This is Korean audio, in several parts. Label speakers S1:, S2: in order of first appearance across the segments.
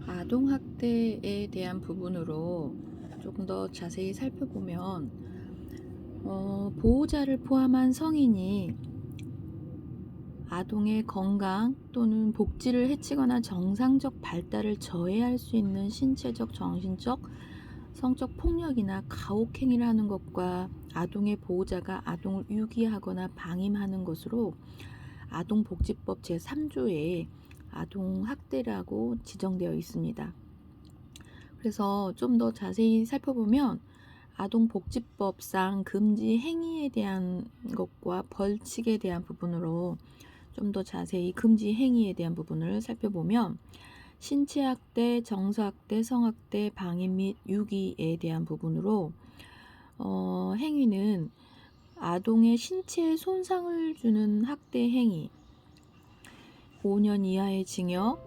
S1: 아동학대에 대한 부분으로 조금 더 자세히 살펴보면, 보호자를 포함한 성인이 아동의 건강 또는 복지를 해치거나 정상적 발달을 저해할 수 있는 신체적, 정신적, 성적 폭력이나 가혹행위를 하는 것과 아동의 보호자가 아동을 유기하거나 방임하는 것으로 아동복지법 제3조에 아동학대라고 지정되어 있습니다. 그래서 좀 더 자세히 살펴보면 아동복지법상 금지 행위에 대한 것과 벌칙에 대한 부분으로 좀 더 자세히 금지 행위에 대한 부분을 살펴보면 신체학대, 정서학대, 성학대, 방임 및 유기에 대한 부분으로 행위는 아동의 신체에 손상을 주는 학대 행위, 5년 이하의 징역,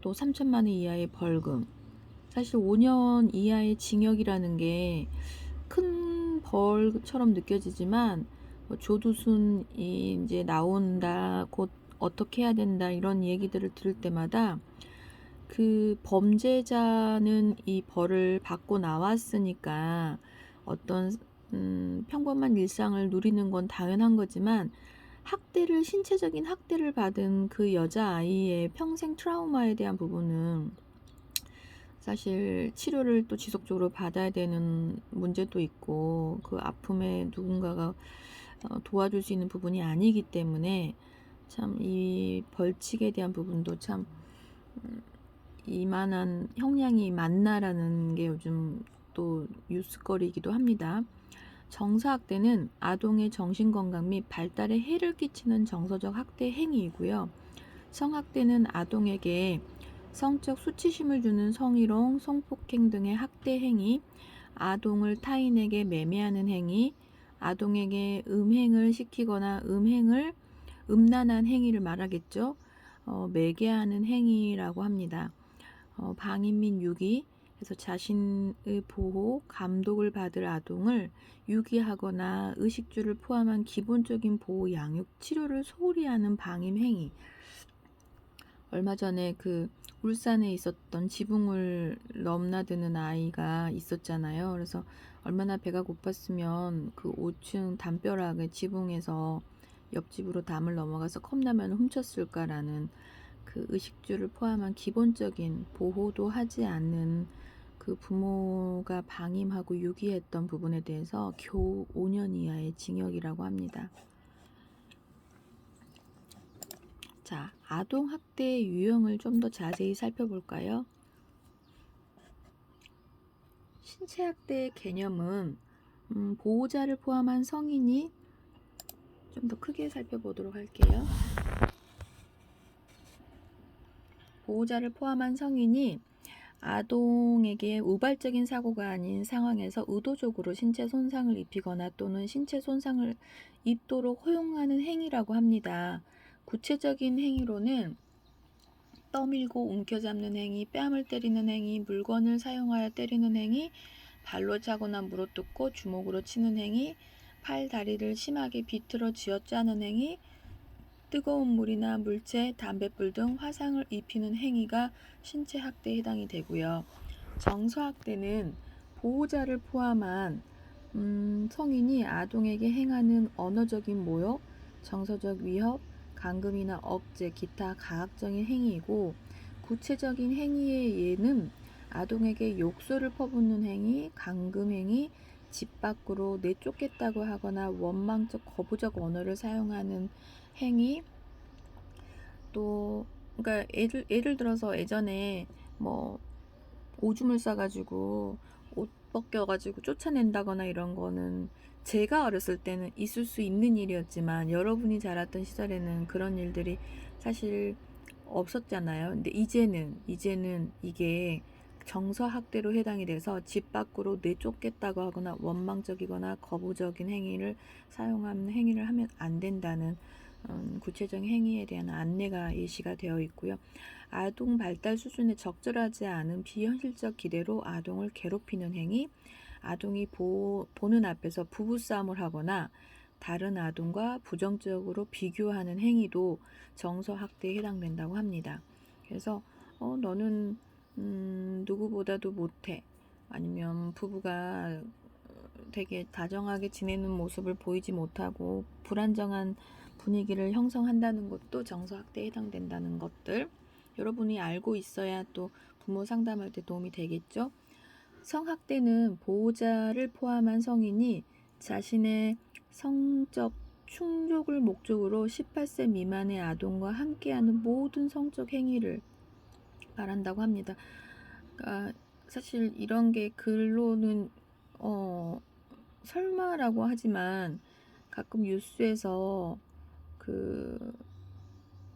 S1: 또 3천만 원 이하의 벌금. 사실 5년 이하의 징역이라는 게 큰 벌처럼 느껴지지만 조두순이 이제 나온다, 곧 어떻게 해야 된다 이런 얘기들을 들을 때마다 그 범죄자는 이 벌을 받고 나왔으니까 어떤 평범한 일상을 누리는 건 당연한 거지만 학대를 신체적인 학대를 받은 그 여자아이의 평생 트라우마에 대한 부분은 사실 치료를 또 지속적으로 받아야 되는 문제도 있고 그 아픔에 누군가가 도와줄 수 있는 부분이 아니기 때문에 참 이 벌칙에 대한 부분도 참 이만한 형량이 맞나라는 게 요즘 또 뉴스거리이기도 합니다. 정서학대는 아동의 정신건강 및 발달에 해를 끼치는 정서적 학대 행위이고요. 성학대는 아동에게 성적 수치심을 주는 성희롱, 성폭행 등의 학대 행위, 아동을 타인에게 매매하는 행위, 아동에게 음행을 시키거나 음란한 행위를 말하겠죠. 매개하는 행위라고 합니다. 방임 및 유기, 그래서 자신의 보호, 감독을 받을 아동을 유기하거나 의식주를 포함한 기본적인 보호, 양육, 치료를 소홀히 하는 방임 행위. 얼마 전에 그 울산에 있었던 지붕을 넘나드는 아이가 있었잖아요. 그래서 얼마나 배가 고팠으면 그 5층 담벼락의 지붕에서 옆집으로 담을 넘어가서 컵라면을 훔쳤을까라는 그 의식주를 포함한 기본적인 보호도 하지 않는 그 부모가 방임하고 유기했던 부분에 대해서 겨우 5년 이하의 징역이라고 합니다. 자, 아동학대의 유형을 좀 더 자세히 살펴볼까요? 신체학대의 개념은 보호자를 포함한 성인이 좀 더 크게 살펴보도록 할게요. 보호자를 포함한 성인이 아동에게 우발적인 사고가 아닌 상황에서 의도적으로 신체 손상을 입히거나 또는 신체 손상을 입도록 허용하는 행위라고 합니다. 구체적인 행위로는 떠밀고 움켜잡는 행위, 뺨을 때리는 행위, 물건을 사용하여 때리는 행위, 발로 차거나 물어뜯고 주먹으로 치는 행위, 팔, 다리를 심하게 비틀어 쥐어짜는 행위, 뜨거운 물이나 물체, 담뱃불 등 화상을 입히는 행위가 신체 학대에 해당이 되고요. 정서학대는 보호자를 포함한 성인이 아동에게 행하는 언어적인 모욕, 정서적 위협, 감금이나 억제, 기타 가학적인 행위이고, 구체적인 행위의 예는 아동에게 욕설을 퍼붓는 행위, 감금 행위, 집 밖으로 내쫓겠다고 하거나 원망적 거부적 언어를 사용하는 행위, 또 그러니까 예를 들어서 예전에 뭐 오줌을 싸가지고 옷 벗겨가지고 쫓아낸다거나 이런 거는 제가 어렸을 때는 있을 수 있는 일이었지만 여러분이 자랐던 시절에는 그런 일들이 사실 없었잖아요. 근데 이제는 이게 정서학대로 해당이 돼서 집 밖으로 내쫓겠다고 하거나 원망적이거나 거부적인 행위를 사용하는 행위를 하면 안 된다는 구체적인 행위에 대한 안내가 예시가 되어 있고요. 아동 발달 수준에 적절하지 않은 비현실적 기대로 아동을 괴롭히는 행위, 아동이 보는 앞에서 부부싸움을 하거나 다른 아동과 부정적으로 비교하는 행위도 정서학대에 해당된다고 합니다. 그래서 너는 누구보다도 못해. 아니면 부부가 되게 다정하게 지내는 모습을 보이지 못하고 불안정한 분위기를 형성한다는 것도 정서학대에 해당된다는 것들. 여러분이 알고 있어야 또 부모 상담할 때 도움이 되겠죠? 성학대는 보호자를 포함한 성인이 자신의 성적 충족을 목적으로 18세 미만의 아동과 함께하는 모든 성적 행위를 말한다고 합니다. 그러니까 사실 이런 게 글로는 설마라고 하지만 가끔 뉴스에서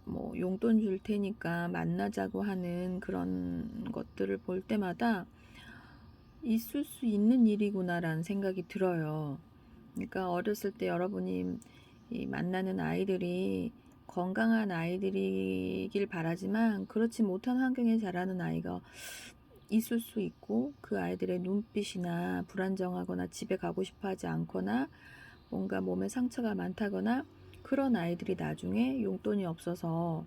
S1: 뭐 용돈 줄 테니까 만나자고 하는 그런 것들을 볼 때마다 있을 수 있는 일이구나라는 생각이 들어요. 그러니까 어렸을 때 여러분이 만나는 아이들이 건강한 아이들이길 바라지만 그렇지 못한 환경에 자라는 아이가 있을 수 있고, 그 아이들의 눈빛이나 불안정하거나 집에 가고 싶어 하지 않거나 뭔가 몸에 상처가 많다거나 그런 아이들이 나중에 용돈이 없어서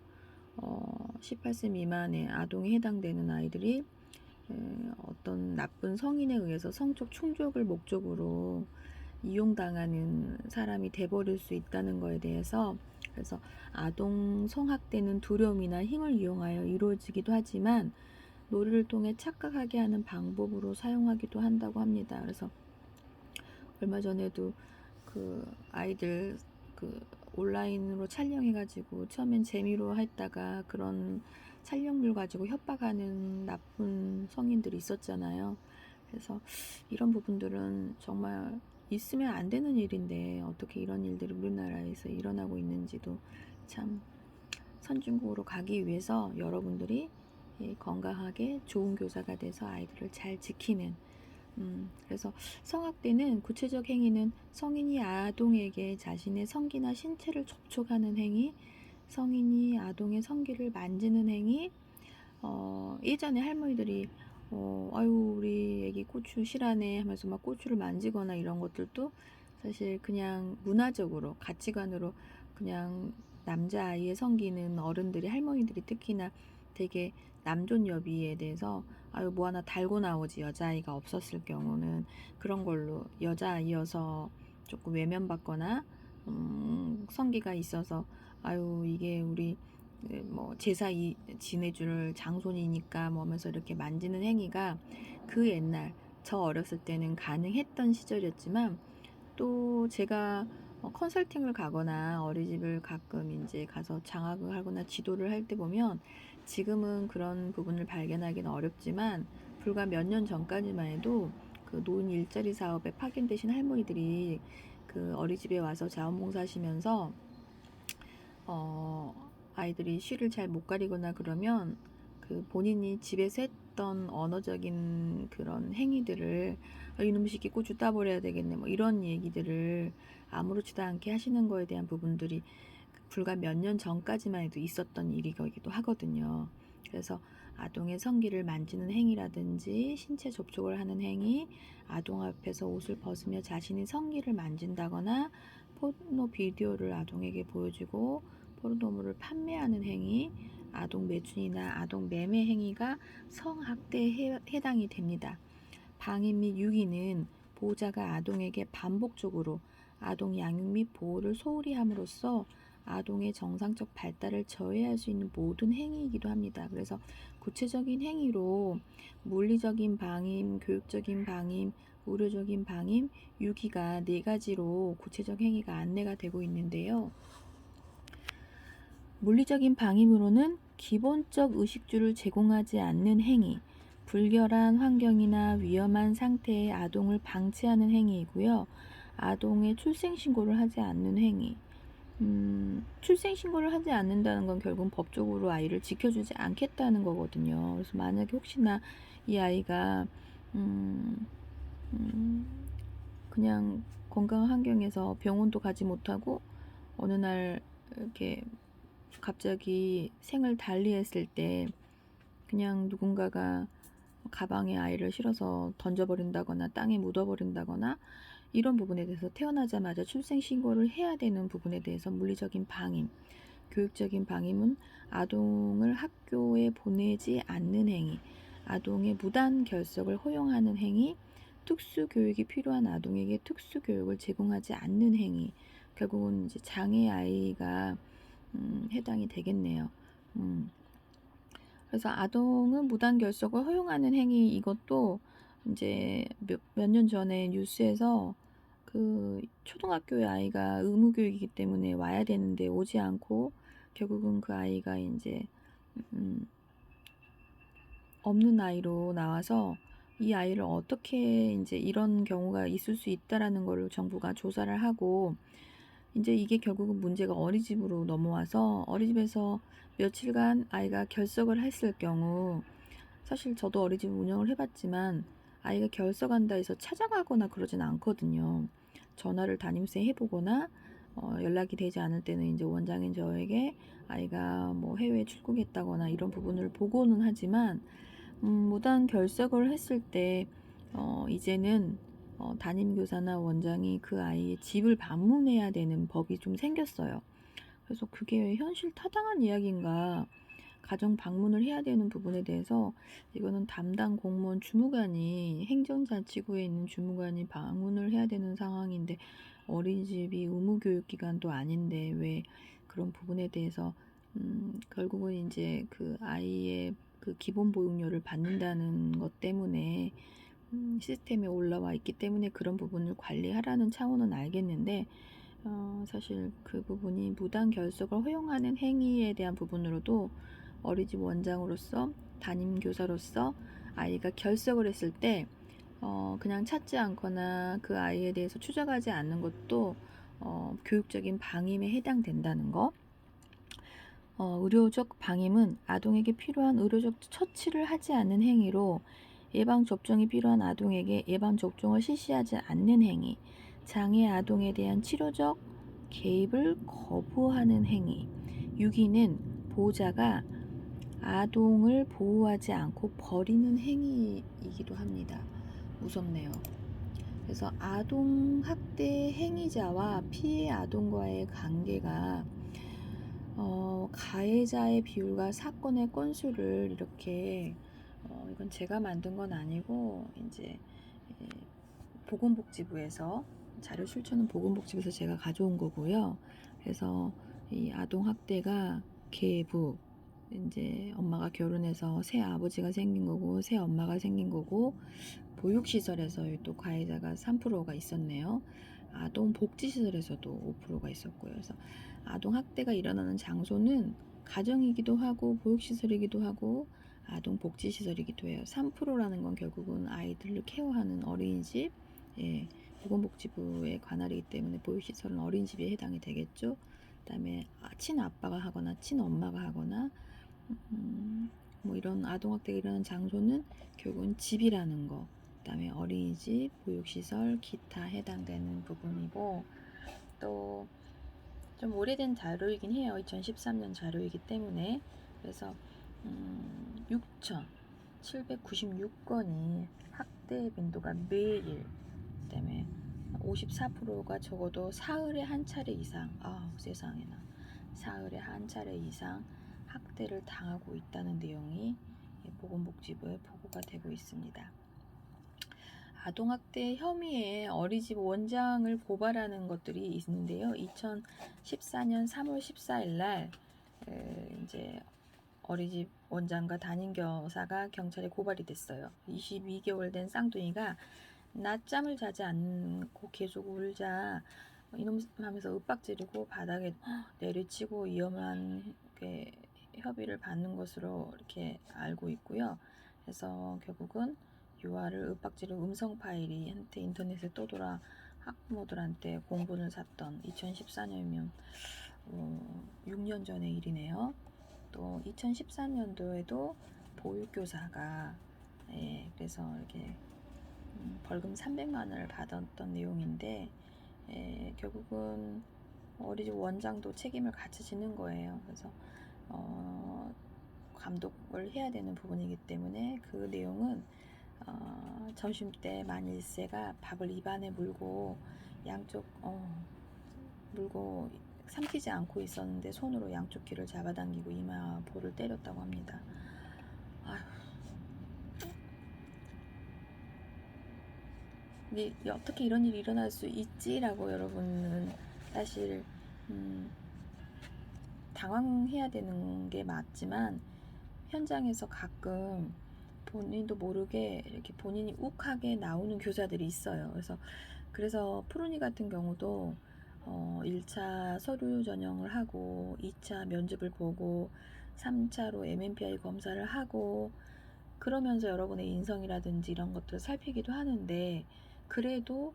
S1: 18세 미만의 아동에 해당되는 아이들이 어떤 나쁜 성인에 의해서 성적 충족을 목적으로 이용당하는 사람이 돼버릴 수 있다는 거에 대해서, 그래서 아동 성학대는 두려움이나 힘을 이용하여 이루어지기도 하지만 놀이를 통해 착각하게 하는 방법으로 사용하기도 한다고 합니다. 그래서 얼마 전에도 그 아이들 온라인으로 촬영해가지고 처음엔 재미로 했다가 그런 촬영물 가지고 협박하는 나쁜 성인들이 있었잖아요. 그래서 이런 부분들은 정말 있으면 안 되는 일인데 어떻게 이런 일들이 우리나라에서 일어나고 있는지도 참, 선진국으로 가기 위해서 여러분들이 건강하게 좋은 교사가 돼서 아이들을 잘 지키는, 그래서 성학대는 구체적 행위는 성인이 아동에게 자신의 성기나 신체를 접촉하는 행위, 성인이 아동의 성기를 만지는 행위, 예전에 할머니들이 아유 우리 애기 고추 실하네 하면서 막 고추를 만지거나 이런 것들도 사실 그냥 문화적으로 가치관으로 그냥 남자아이의 성기는 어른들이, 할머니들이 특히나 되게 남존 여비에 대해서 아유 뭐 하나 달고 나오지, 여자아이가 없었을 경우는 그런 걸로 여자아이여서 조금 외면받거나 성기가 있어서 아유 이게 우리 뭐 제사 지내줄 장손이니까 뭐 하면서 이렇게 만지는 행위가 그 옛날 저 어렸을 때는 가능했던 시절이었지만, 또 제가 컨설팅을 가거나 어린이집을 가끔 이제 가서 장학을 하거나 지도를 할 때 보면 지금은 그런 부분을 발견하기는 어렵지만 불과 몇 년 전까지만 해도 그 노인 일자리 사업에 파견되신 할머니들이 그 어린이집에 와서 자원봉사 하시면서 아이들이 쉬를 잘 못 가리거나 그러면 그 본인이 집에서 했던 언어적인 그런 행위들을 이놈 새끼 고추 따버려야 되겠네 뭐 이런 얘기들을 아무렇지도 않게 하시는 거에 대한 부분들이 불과 몇 년 전까지만 해도 있었던 일이기도 하거든요. 그래서 아동의 성기를 만지는 행위라든지 신체 접촉을 하는 행위, 아동 앞에서 옷을 벗으며 자신의 성기를 만진다거나 포르노 비디오를 아동에게 보여주고 포르노물을 판매하는 행위, 아동 매춘이나 아동 매매 행위가 성학대에 해당이 됩니다. 방임 및 유기는 보호자가 아동에게 반복적으로 아동 양육 및 보호를 소홀히 함으로써 아동의 정상적 발달을 저해할 수 있는 모든 행위이기도 합니다. 그래서 구체적인 행위로 물리적인 방임, 교육적인 방임, 의료적인 방임, 유기가 4가지로 구체적 행위가 안내가 되고 있는데요. 물리적인 방임으로는 기본적 의식주를 제공하지 않는 행위, 불결한 환경이나 위험한 상태의 아동을 방치하는 행위이고요. 아동의 출생신고를 하지 않는 행위. 출생신고를 하지 않는다는 건 결국 법적으로 아이를 지켜주지 않겠다는 거거든요. 그래서 만약에 혹시나 이 아이가 그냥 건강한 환경에서 병원도 가지 못하고 어느 날 이렇게 갑자기 생을 달리했을 때 그냥 누군가가 가방에 아이를 실어서 던져버린다거나 땅에 묻어버린다거나 이런 부분에 대해서 태어나자마자 출생신고를 해야 되는 부분에 대해서 물리적인 방임, 교육적인 방임은 아동을 학교에 보내지 않는 행위, 아동의 무단 결석을 허용하는 행위, 특수교육이 필요한 아동에게 특수교육을 제공하지 않는 행위, 결국은 이제 장애 아이가 해당이 되겠네요. 그래서 아동은 무단 결석을 허용하는 행위, 이것도 이제 몇 년 전에 뉴스에서 그 초등학교의 아이가 의무 교육이기 때문에 와야 되는데 오지 않고 결국은 그 아이가 이제 없는 아이로 나와서 이 아이를 어떻게 이제 이런 경우가 있을 수 있다라는 거를 정부가 조사를 하고 이제 이게 결국은 문제가 어린이집으로 넘어와서 어린이집에서 며칠간 아이가 결석을 했을 경우, 사실 저도 어린이집 운영을 해봤지만 아이가 결석한다 해서 찾아가거나 그러진 않거든요. 전화를 담임쌤 해보거나 연락이 되지 않을 때는 이제 원장인 저에게 아이가 뭐 해외에 출국했다거나 이런 부분을 보고는 하지만 무단 결석을 했을 때 이제는 담임교사나 원장이 그 아이의 집을 방문해야 되는 법이 좀 생겼어요. 그래서 그게 현실 타당한 이야기인가, 가정 방문을 해야 되는 부분에 대해서 이거는 담당 공무원 주무관이, 행정자치구에 있는 주무관이 방문을 해야 되는 상황인데 어린이집이 의무교육기관도 아닌데 왜 그런 부분에 대해서 결국은 이제 그 아이의 그 기본 보육료를 받는다는 것 때문에 시스템에 올라와 있기 때문에 그런 부분을 관리하라는 차원은 알겠는데 사실 그 부분이 무단 결석을 허용하는 행위에 대한 부분으로도 어린이집 원장으로서 담임교사로서 아이가 결석을 했을 때 그냥 찾지 않거나 그 아이에 대해서 추적하지 않는 것도 교육적인 방임에 해당된다는 거. 의료적 방임은 아동에게 필요한 의료적 처치를 하지 않는 행위로 예방접종이 필요한 아동에게 예방접종을 실시하지 않는 행위, 장애 아동에 대한 치료적 개입을 거부하는 행위, 유기는 보호자가 아동을 보호하지 않고 버리는 행위이기도 합니다. 무섭네요. 그래서 아동 학대 행위자와 피해 아동과의 관계가 가해자의 비율과 사건의 건수를 이렇게 이건 제가 만든 건 아니고 이제 보건복지부에서 자료 출처는 보건복지부에서 제가 가져온 거고요. 그래서 이 아동 학대가 계부, 이제 엄마가 결혼해서 새 아버지가 생긴 거고 새 엄마가 생긴 거고, 보육시설에서 또 가해자가 3%가 있었네요. 아동 복지시설에서도 5%가 있었고요. 그래서 아동 학대가 일어나는 장소는 가정이기도 하고 보육시설이기도 하고 아동 복지시설이기도 해요. 3%라는 건 결국은 아이들을 케어하는 어린이집, 보건복지부의 관할이기 때문에 보육시설은 어린이집에 해당이 되겠죠. 그다음에 친아빠가 하거나 친엄마가 하거나 뭐 이런 아동학대가 일어나는 장소는 결국은 집이라는 거, 그다음에 어린이집, 보육시설, 기타 해당되는 부분이고, 또 좀 오래된 자료이긴 해요. 2013년 자료이기 때문에. 그래서 6,796건이 학대 빈도가 매일, 그다음에 54%가 적어도 사흘에 한 차례 이상, 세상에나, 사흘에 한 차례 이상 학대를 당하고 있다는 내용이 보건복지부에 보고가 되고 있습니다. 아동학대 혐의에 어린이집 원장을 고발하는 것들이 있는데요. 2014년 3월 14일 날 이제 어린이집 원장과 담임교사가 경찰에 고발이 됐어요. 22개월 된 쌍둥이가 낮잠을 자지 않고 계속 울자 이놈 하면서 윽박지르고 바닥에 내리치고 위험한 협의를 받는 것으로 이렇게 알고 있고요. 그래서 결국은 유아를 윽박지르고 음성 파일이 한테 인터넷에 떠돌아 학부모들한테 공분을 샀던 2014년이면 6년 전의 일이네요. 또 2013년도에도 보육교사가 그래서 이렇게 벌금 300만 원을 받았던 내용인데 결국은 어린이집 원장도 책임을 같이 지는 거예요. 그래서 감독을 해야 되는 부분이기 때문에 그 내용은 점심때 만 1세가 밥을 입안에 물고 양쪽 물고 삼키지 않고 있었는데 손으로 양쪽 귀를 잡아당기고 이마 볼을 때렸다고 합니다. 아휴, 근데 어떻게 이런 일이 일어날 수 있지라고 여러분은 사실 당황해야 되는 게 맞지만, 현장에서 가끔 본인도 모르게 이렇게 본인이 욱하게 나오는 교사들이 있어요. 그래서 푸르니 같은 경우도 1차 서류 전형을 하고 2차 면접을 보고 3차로 MMPI 검사를 하고, 그러면서 여러분의 인성이라든지 이런 것들을 살피기도 하는데, 그래도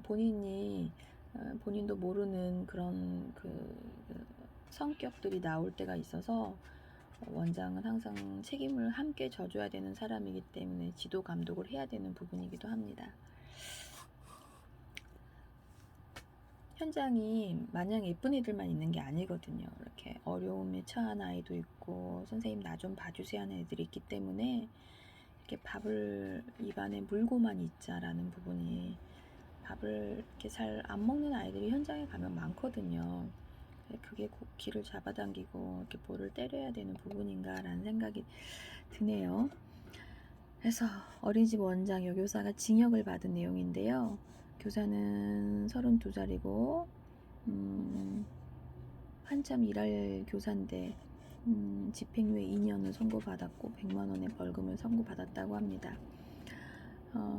S1: 본인도 모르는 그런 성격들이 나올 때가 있어서, 원장은 항상 책임을 함께 져줘야 되는 사람이기 때문에 지도 감독을 해야 되는 부분이기도 합니다. 현장이 마냥 예쁜 애들만 있는 게 아니거든요. 이렇게 어려움에 처한 아이도 있고, 선생님 나 좀 봐주세요 하는 애들이 있기 때문에, 이렇게 밥을 입안에 물고만 있자라는 부분이, 밥을 이렇게 잘 안 먹는 아이들이 현장에 가면 많거든요. 그게 꼭 귀를 잡아당기고 이렇게 볼을 때려야 되는 부분인가라는 생각이 드네요. 그래서 어린이집 원장 여교사가 징역을 받은 내용인데요. 교사는 32살이고 한참 일할 교사인데 집행유예 2년을 선고받았고 100만 원의 벌금을 선고받았다고 합니다.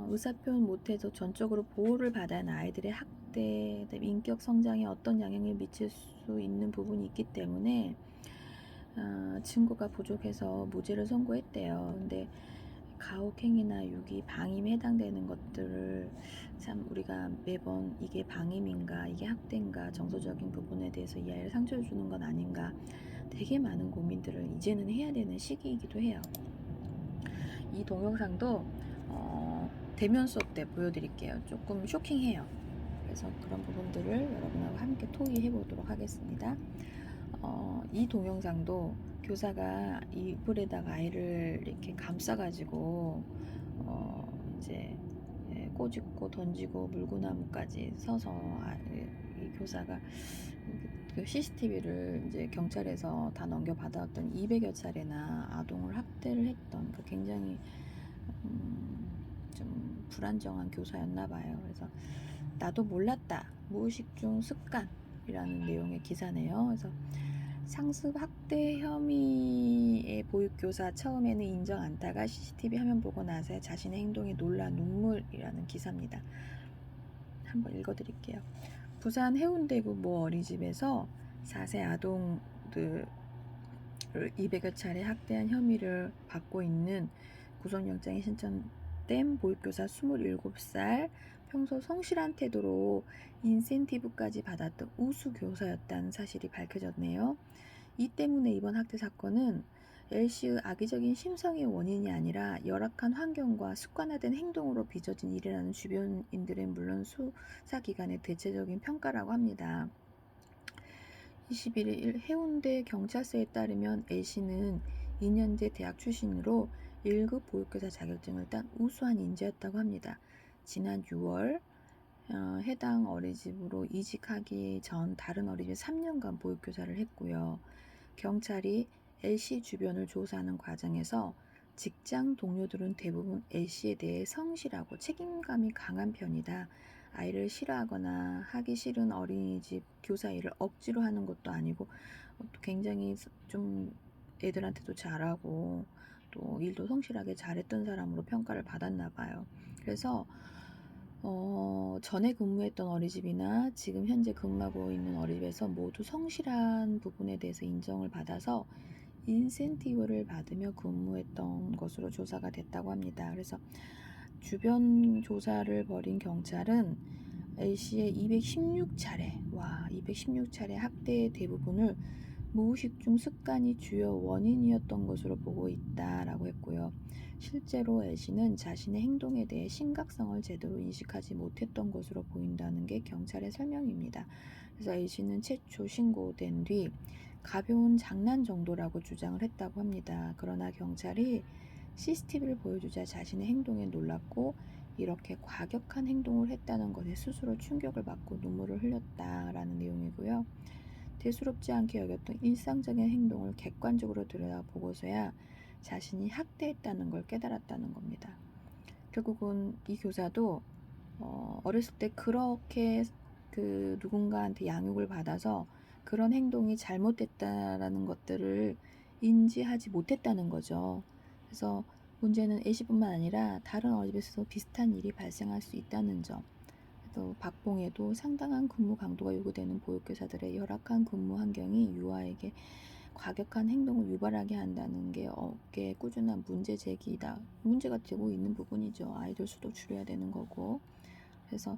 S1: 의사표현 못해서 전적으로 보호를 받아야 하는 아이들의 학대, 인격 성장에 어떤 영향을 미칠 수 있는 부분이 있기 때문에 증거가 부족해서 무죄를 선고했대요. 근데 가혹행위나 유기, 방임에 해당되는 것들을 참 우리가 매번 이게 방임인가, 이게 학대인가, 정서적인 부분에 대해서 이 아이를 상처를 주는 건 아닌가, 되게 많은 고민들을 이제는 해야 되는 시기이기도 해요. 이 동영상도 대면 수업 때 보여드릴게요. 조금 쇼킹해요. 그래서 그런 부분들을 여러분하고 함께 토의해 보도록 하겠습니다. 이 동영상도 교사가 이불에다가 아이를 이렇게 감싸가지고 이제 꼬집고 던지고 물구나무까지 서서 이 교사가 그 CCTV를 이제 경찰에서 다 넘겨받아왔던 200여 차례나 아동을 학대를 했던 그 굉장히 좀 불안정한 교사였나 봐요. 그래서 나도 몰랐다, 무의식 중 습관이라는 내용의 기사네요. 그래서 상습 학대 혐의의 보육교사 처음에는 인정 않다가 CCTV 화면 보고 나서 자신의 행동에 놀라 눈물이라는 기사입니다. 한번 읽어드릴게요. 부산 해운대구 모 어린이집에서 4세 아동들을 200여 차례 학대한 혐의를 받고 있는 구속영장이 신청된 보육교사 27살, 평소 성실한 태도로 인센티브까지 받았던 우수 교사였다는 사실이 밝혀졌네요. 이 때문에 이번 학대 사건은 L씨의 악의적인 심성의 원인이 아니라 열악한 환경과 습관화된 행동으로 빚어진 일이라는 주변인들은 물론 수사기관의 대체적인 평가라고 합니다. 21일 해운대 경찰서에 따르면 L씨는 2년제 대학 출신으로 1급 보육교사 자격증을 딴 우수한 인재였다고 합니다. 지난 6월 해당 어린이집으로 이직하기 전 다른 어린이집 3년간 보육교사를 했고요. 경찰이 L씨 주변을 조사하는 과정에서 직장 동료들은 대부분 L씨에 대해 성실하고 책임감이 강한 편이다. 아이를 싫어하거나 하기 싫은 어린이집 교사 일을 억지로 하는 것도 아니고 굉장히 좀 애들한테도 잘하고 또 일도 성실하게 잘했던 사람으로 평가를 받았나 봐요. 그래서 전에 근무했던 어린이집이나 지금 현재 근무하고 있는 어린이집에서 모두 성실한 부분에 대해서 인정을 받아서 인센티브를 받으며 근무했던 것으로 조사가 됐다고 합니다. 그래서 주변 조사를 벌인 경찰은 A씨의 216차례 학대의 대부분을 무의식 중 습관이 주요 원인이었던 것으로 보고 있다라고 했고요. 실제로 L씨는 자신의 행동에 대해 심각성을 제대로 인식하지 못했던 것으로 보인다는 게 경찰의 설명입니다. 그래서 L씨는 최초 신고된 뒤 가벼운 장난 정도라고 주장을 했다고 합니다. 그러나 경찰이 CCTV를 보여주자 자신의 행동에 놀랐고 이렇게 과격한 행동을 했다는 것에 스스로 충격을 받고 눈물을 흘렸다라는 내용이고요. 대수롭지 않게 여겼던 일상적인 행동을 객관적으로 들여다보고서야 자신이 학대했다는 걸 깨달았다는 겁니다. 결국은 이 교사도 어렸을 때 그렇게 그 누군가한테 양육을 받아서 그런 행동이 잘못됐다라는 것들을 인지하지 못했다는 거죠. 그래서 문제는 A씨뿐만 아니라 다른 어린이집에서도 비슷한 일이 발생할 수 있다는 점. 또 박봉에도 상당한 근무 강도가 요구되는 보육교사들의 열악한 근무 환경이 유아에게 과격한 행동을 유발하게 한다는 게 업계의 꾸준한 문제 제기다. 문제가 되고 있는 부분이죠. 아이들 수도 줄여야 되는 거고. 그래서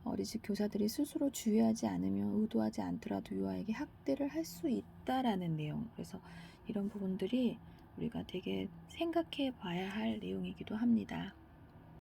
S1: 어린이집 교사들이 스스로 주의하지 않으면 의도하지 않더라도 유아에게 학대를 할 수 있다라는 내용. 그래서 이런 부분들이 우리가 되게 생각해 봐야 할 내용이기도 합니다.